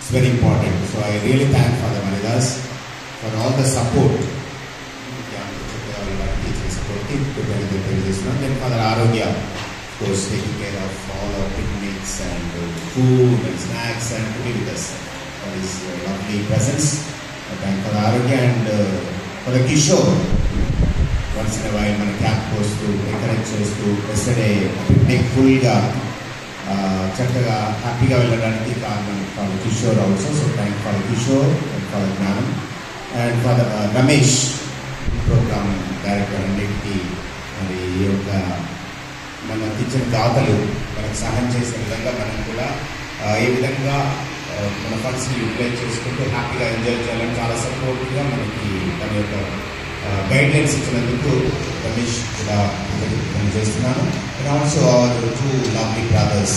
It's very important. So I really thank Father Manidas for all the support. Then Father Arogya, of course, taking care of all our picnics and food and snacks and to be with us for his lovely presence. I thank Father Arogya and Father Kishore. Once in a while, మన camp పోస్తూ encourage చేస్తూ yesterday picnic full-గా చక్కగా హ్యాపీగా వెళ్ళడానికి కారణం father Kishore also. So thank father Kishore and father Gnanam and father Ramesh programme director అన్నిటికీ మరి ఈ యొక్క మనకి ఇచ్చిన దాతలు మనకు సహాయం చేసే విధంగా మనం కూడా ఏ విధంగా మన ఫండ్స్ని యూటిలైజ్ చేసుకుంటూ హ్యాపీగా ఎంజాయ్ చేయాలని చాలా సపోర్ట్గా మనకి తన యొక్క గైడ్లైన్స్ ఇచ్చినందుకు రమేష్ కూడా చేస్తున్నాను. And also our two lovely brothers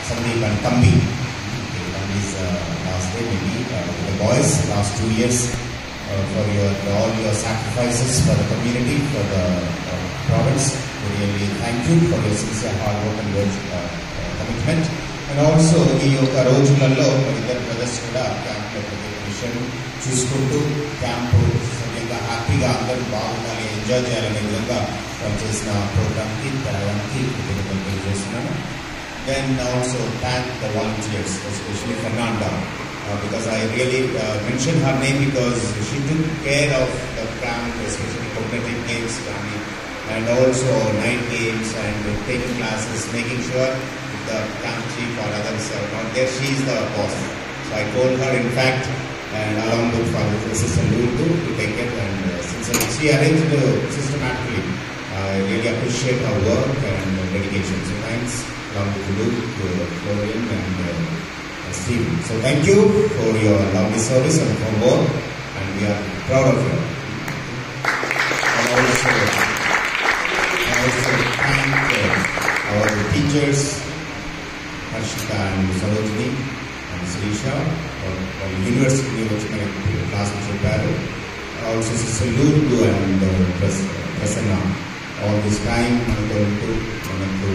Sandeep and Thambi. Last day maybe the boys last 2 years for all your sacrifices for the community, for the province. We really thank you for your sincere hard work and commitment. And also ఈ యొక్క రోజులలో ఇద్దరు brothers కూడా క్యాంప్లో ప్రతి విషయం చూసుకుంటూ camp సమయంగా హ్యాపీగా అందరూ బాగుండాలి, ఎంజాయ్ చేయాలనే విధంగా వాళ్ళు చేసిన ప్రోగ్రామ్కి తరడానికి కృతజ్ఞతలు తెలియజేస్తున్నాను. Then also thank the volunteers, especially Fernanda, because I really mentioned her name because she took care of the camp, especially cognitive games and also night games and taking classes, making sure the camp chief or others are not there. She is the boss. So I told her, in fact, and along with Father Sister Lulu to take it, and since she arranged systematically, I really appreciate her work and dedication. So thanks along with Luke, Florian and Steve. So thank you for your lovely service and for work, and we are proud of you. And also thank our teachers, Harshita and Sarojini and Sirisha, or university which class చెప్పారు. Also Sister Lulu and Prasanna, all this time మనతో ఉంటూ మనకు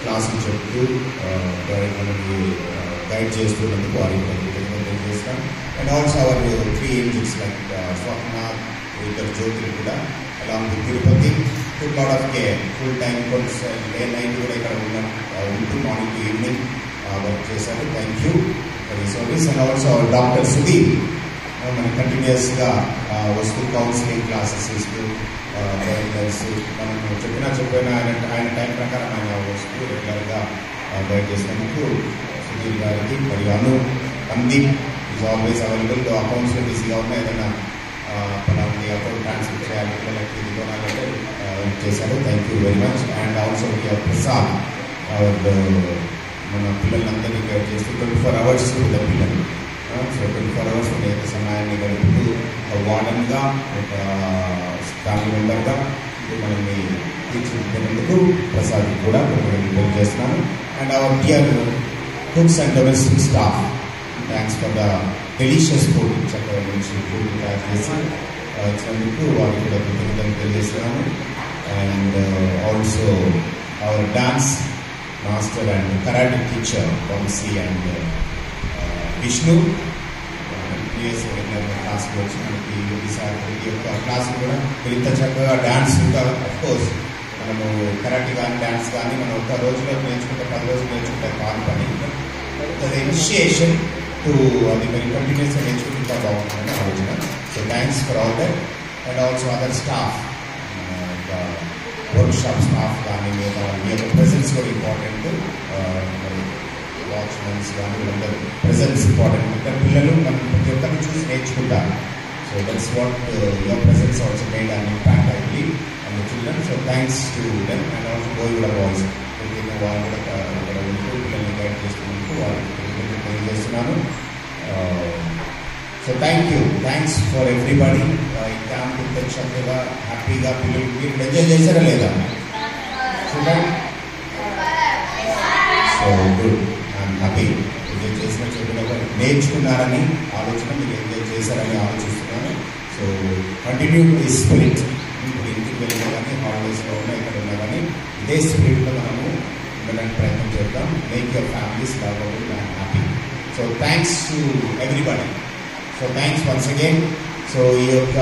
క్లాసులు చెప్తూ మనకి guide చేస్తున్నందుకు వారికి చేస్తాం. And also our 3 angels like Swapna, ఇద్దరు జ్యోతులు కూడా along with Tirupati to lot of care full time day night కూడా ఇక్కడ ఉంటూ మార్నింగ్ టు ఈవినింగ్ వర్క్ చేశారు. థ్యాంక్ యూ ఫర్ ఈ service. And also doctor Sudheer మనం కంటిన్యూస్గా వస్తూ కౌన్సిలింగ్ క్లాసెస్ ఇస్తూ గైడ్లైన్స్ మనం చెప్పినా ఆయన టైం ప్రకారం ఆయన వస్తూ రెగ్యులర్గా గైడ్ చేసినందుకు సుధీర్ గారికి మరియు అనుదీప్ ఈజ్ ఆల్వేస్ అవైలబుల్. అకౌంట్స్లో బిజీగా ఉన్న ఏదైనా పలాంటి అకౌంట్ ట్రాన్స్ఫర్ చేయాలి పిల్లలకి ఇది కొనాలంటే చేశారు. Thank you very much. And also Prasad మన పిల్లలందరినీ గైడ్ చేస్తూ 24 hours పిల్లలు. సో 24 hours ఉండే సమయాన్ని గడుపుతూ వార్డన్గా ఒక ఫ్యామిలీ మెంబర్గా మనల్ని తీర్చిదిద్దినందుకు ప్రసాద్ కూడా చేస్తున్నాను. And our dear cooks and domestic staff, thanks for the delicious food చక్కగా నుంచి ఫుడ్ తయారు చేసి ఇచ్చినందుకు వారికి కూడా కృతజ్ఞతలు తెలియజేస్తున్నాను. And also our dance master and karate teacher Vamshi and Vishnu క్లాస్కి వచ్చి మనకి ఈ యొక్క క్లాస్ కూడా ఇంత చక్కగా డ్యాన్స్ ఇంకా అఫ్కోర్స్ మనము కరాటే కానీ డ్యాన్స్ కానీ మనం ఒక రోజులో నేర్చుకుంటే 10 రోజులు నేర్చుకుంటే కాదు పని. అది ఇనిషియేషన్ టు అది మరి కంటిన్యూస్గా నేర్చుకుంటే ఇంకా బాగుంటుందని ఆలోచన. So thanks for all that. And also other staff, work shop staff కానీ లేదా మీ యొక్క ప్రెజెన్స్ కూడా ఇంపార్టెంట్. మరి వాచ్మెన్స్ కానీ వీళ్ళందరూ ప్రెజెన్స్ ఇంపార్టెంట్. ఇద్దరు పిల్లలు మనం ప్రతి ఒక్కరిని చూసి నేర్చుకుంటారు. So that's what your presence also made and impact I believe and the children. So thanks to them. And also gold boys వాళ్ళు కూడా ఇక్కడ ఉంటూ పిల్లల్ని గైడ్ చేస్తున్నందుకు వాళ్ళకి తెలియజేస్తున్నాను. So thank you, thanks for everybody. ఈ క్యాంప్ ఇంత చక్కగా హ్యాపీగా పిల్లలు మీరు ఎంజాయ్ చేశారా లేదా? చూడండి. So good, I'm happy. Enjoy చేసిన చెప్పిన నేర్చుకున్నారని ఆలోచన, మీరు ఎంజాయ్ చేశారని ఆలోచిస్తున్నాను. So continue the spirit. ఇప్పుడు ఇంటికి వెళ్ళినా కానీ హాలిడేస్లో ఉన్నా ఇక్కడ ఉన్నా కానీ ఇదే స్పిరిట్లో మనము ఉండడానికి ప్రయత్నం చేద్దాం. Make your families lovable and happy. So thanks to everybody. So thanks once again. So ఈ యొక్క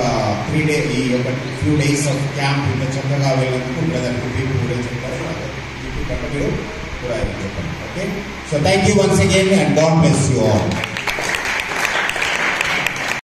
3 days ఈ యొక్క ఫ్యూ డేస్ ఆఫ్ క్యాంప్ ఇంత చక్కగా వెళ్ళినందుకు బ్రదర్ మీకు కూడా చెప్తారు, మీరు కూడా చెప్పండి. Okay, so thank you once again and God bless you all.